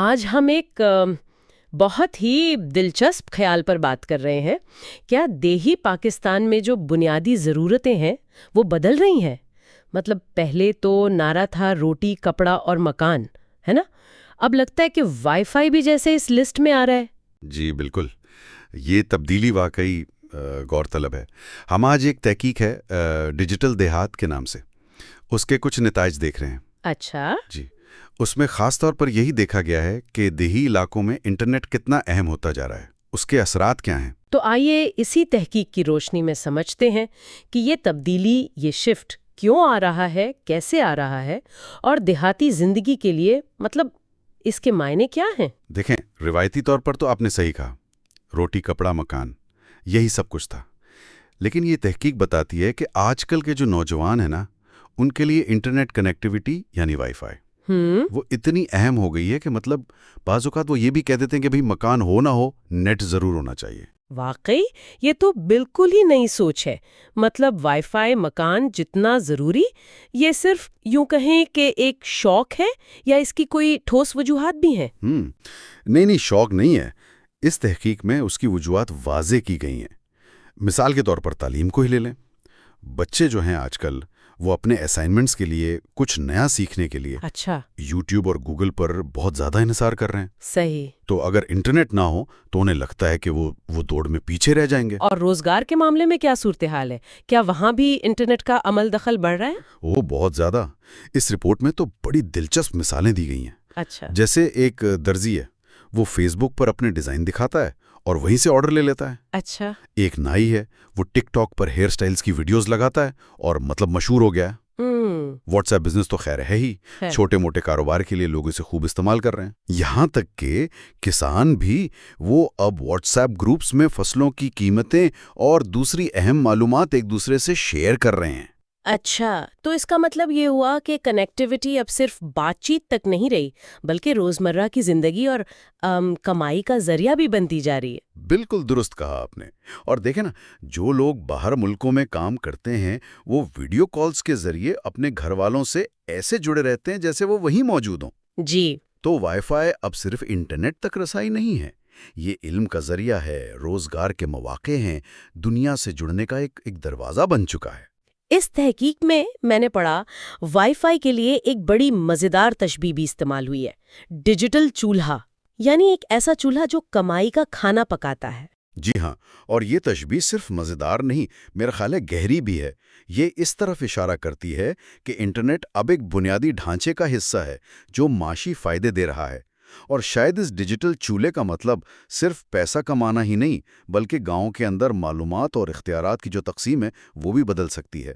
آج ہم ایک بہت ہی دلچسپ خیال پر بات کر رہے ہیں۔ کیا دیہی پاکستان میں جو بنیادی ضرورتیں ہیں وہ بدل رہی ہیں؟ مطلب پہلے تو نعرہ تھا روٹی، کپڑا اور مکان، ہے نا؟ اب لگتا ہے کہ وائی فائی بھی جیسے اس لسٹ میں آ رہا ہے۔ جی بالکل، یہ تبدیلی واقعی غور طلب ہے۔ ہم آج ایک تحقیق ہے ڈیجیٹل دیہات کے نام سے، اس کے کچھ نتائج دیکھ رہے ہیں۔ اچھا، جی، اس میں خاص طور پر یہی دیکھا گیا ہے کہ دیہی علاقوں میں انٹرنیٹ کتنا اہم ہوتا جا رہا ہے، اس کے اثرات کیا ہیں۔ تو آئیے اسی تحقیق کی روشنی میں سمجھتے ہیں کہ یہ تبدیلی، یہ شفٹ کیوں آ رہا ہے، کیسے آ رہا ہے، اور دیہاتی زندگی کے لیے مطلب اس کے معنی کیا ہیں۔ دیکھیں، روایتی طور پر تو آپ نے صحیح کہا، روٹی، کپڑا، مکان، یہی سب کچھ تھا۔ لیکن یہ تحقیق بتاتی ہے کہ آج کل کے جو نوجوان ہیں نا، ان کے لیے انٹرنیٹ کنیکٹیوٹی یعنی وائی فائی وہ اتنی اہم ہو گئی ہے کہ مطلب بعض اوقات وہ یہ بھی کہہ دیتے ہیں کہ بھئی مکان ہو نہ ہو، نیٹ ضرور ہونا چاہیے۔ واقعی یہ تو بالکل ہی نئی سوچ ہے۔ مطلب وائی فائی، مکان جتنا ضروری، یہ صرف یوں کہیں کہ ایک شوق ہے یا اس کی کوئی ٹھوس وجوہات بھی ہیں؟ نہیں، شوق نہیں ہے۔ اس تحقیق میں اس کی وجوہات واضح کی گئی ہیں۔ مثال کے طور پر تعلیم کو ہی لے لیں۔ بچے جو ہیں آج کل، وہ اپنے اسائنمنٹس کے لیے، کچھ نیا سیکھنے کے لیے اچھا، یوٹیوب اور گوگل پر بہت زیادہ انحصار کر رہے ہیں۔ صحیح۔ تو اگر انٹرنیٹ نہ ہو تو انہیں لگتا ہے کہ وہ دوڑ میں پیچھے رہ جائیں گے۔ اور روزگار کے معاملے میں کیا صورتحال ہے؟ کیا وہاں بھی انٹرنیٹ کا عمل دخل بڑھ رہا ہے؟ وہ بہت زیادہ۔ اس رپورٹ میں تو بڑی دلچسپ مثالیں دی گئی ہیں۔ اچھا، جیسے ایک درزی ہے، وہ فیس بک پر اپنے ڈیزائن دکھاتا ہے اور وہیں سے آرڈر لے لیتا ہے۔ اچھا، ایک نائی ہے، وہ ٹک ٹاک پر ہیئر سٹائلز کی ویڈیوز لگاتا ہے اور مطلب مشہور ہو گیا ہے۔ واٹس ایپ بزنس تو خیر ہے ہی، چھوٹے موٹے کاروبار کے لیے لوگ اسے خوب استعمال کر رہے ہیں۔ یہاں تک کہ کسان بھی وہ اب واٹس ایپ گروپس میں فصلوں کی قیمتیں اور دوسری اہم معلومات ایک دوسرے سے شیئر کر رہے ہیں۔ اچھا، تو اس کا مطلب یہ ہوا کہ کنیکٹیوٹی اب صرف بات چیت تک نہیں رہی، بلکہ روزمرہ کی زندگی اور کمائی کا ذریعہ بھی بنتی جا رہی ہے۔ بالکل درست کہا آپ نے۔ اور دیکھیں نا، جو لوگ باہر ملکوں میں کام کرتے ہیں، وہ ویڈیو کالز کے ذریعے اپنے گھر والوں سے ایسے جڑے رہتے ہیں جیسے وہ وہیں موجود ہوں۔ جی، تو وائی فائی اب صرف انٹرنیٹ تک رسائی نہیں ہے، یہ علم کا ذریعہ ہے، روزگار کے مواقع ہیں، دنیا سے جڑنے کا ایک دروازہ بن چکا ہے۔ اس تحقیق میں نے پڑھا وائی فائی کے لیے ایک بڑی مزیدار تشبیہ بھی استعمال ہوئی ہے، ڈیجیٹل چولہا، یعنی ایک ایسا چولہا جو کمائی کا کھانا پکاتا ہے۔ جی ہاں، اور یہ تشبیہ صرف مزیدار نہیں، میرا خیال ہے گہری بھی ہے۔ یہ اس طرف اشارہ کرتی ہے کہ انٹرنیٹ اب ایک بنیادی ڈھانچے کا حصہ ہے جو معاشی فائدے دے رہا ہے، اور شاید اس ڈیجیٹل چولہے کا مطلب صرف پیسہ کمانا ہی نہیں، بلکہ گاؤں کے اندر معلومات اور اختیارات کی جو تقسیم ہے وہ بھی بدل سکتی ہے۔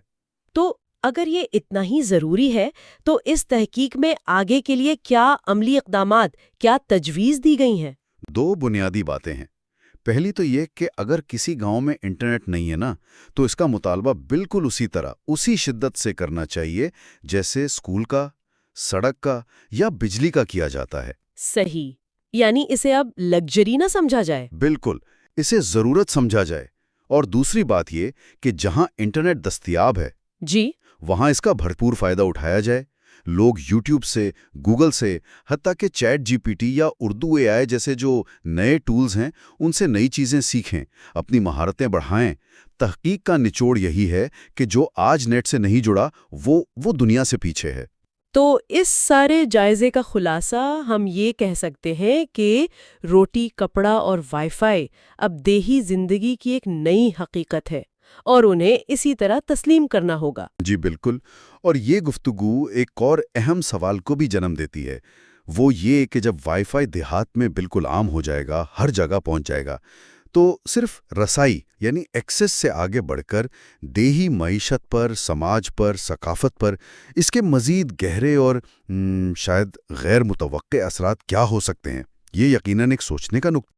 تو اگر یہ اتنا ہی ضروری ہے تو اس تحقیق میں آگے کے لیے کیا عملی اقدامات، کیا تجویز دی گئی ہیں؟ دو بنیادی باتیں ہیں۔ پہلی تو یہ کہ اگر کسی گاؤں میں انٹرنیٹ نہیں ہے نا، تو اس کا مطالبہ بالکل اسی طرح، اسی شدت سے کرنا چاہیے جیسے اسکول کا، سڑک کا یا بجلی کا کیا جاتا ہے۔ صحیح، یعنی اسے اب لگژری نہ سمجھا جائے۔ بالکل، اسے ضرورت سمجھا جائے۔ اور دوسری بات یہ کہ جہاں انٹرنیٹ دستیاب ہے، جی، وہاں اس کا بھرپور فائدہ اٹھایا جائے۔ لوگ یوٹیوب سے، گوگل سے، حتیٰ کہ چیٹ جی پی ٹی یا اردو اے آئی جیسے جو نئے ٹولز ہیں، ان سے نئی چیزیں سیکھیں، اپنی مہارتیں بڑھائیں۔ تحقیق کا نچوڑ یہی ہے کہ جو آج نیٹ سے نہیں جڑا، وہ دنیا سے پیچھے ہے۔ تو اس سارے جائزے کا خلاصہ ہم یہ کہہ سکتے ہیں کہ روٹی، کپڑا اور وائی فائی اب دیہی زندگی کی ایک نئی حقیقت ہے اور انہیں اسی طرح تسلیم کرنا ہوگا۔ جی بالکل، اور یہ گفتگو ایک اور اہم سوال کو بھی جنم دیتی ہے، وہ یہ کہ جب وائی فائی دیہات میں بالکل عام ہو جائے گا، ہر جگہ پہنچ جائے گا، تو صرف رسائی یعنی ایکسس سے آگے بڑھ کر دیہی معیشت پر، سماج پر، ثقافت پر اس کے مزید گہرے اور شاید غیر متوقع اثرات کیا ہو سکتے ہیں، یہ یقیناً ایک سوچنے کا نقطہ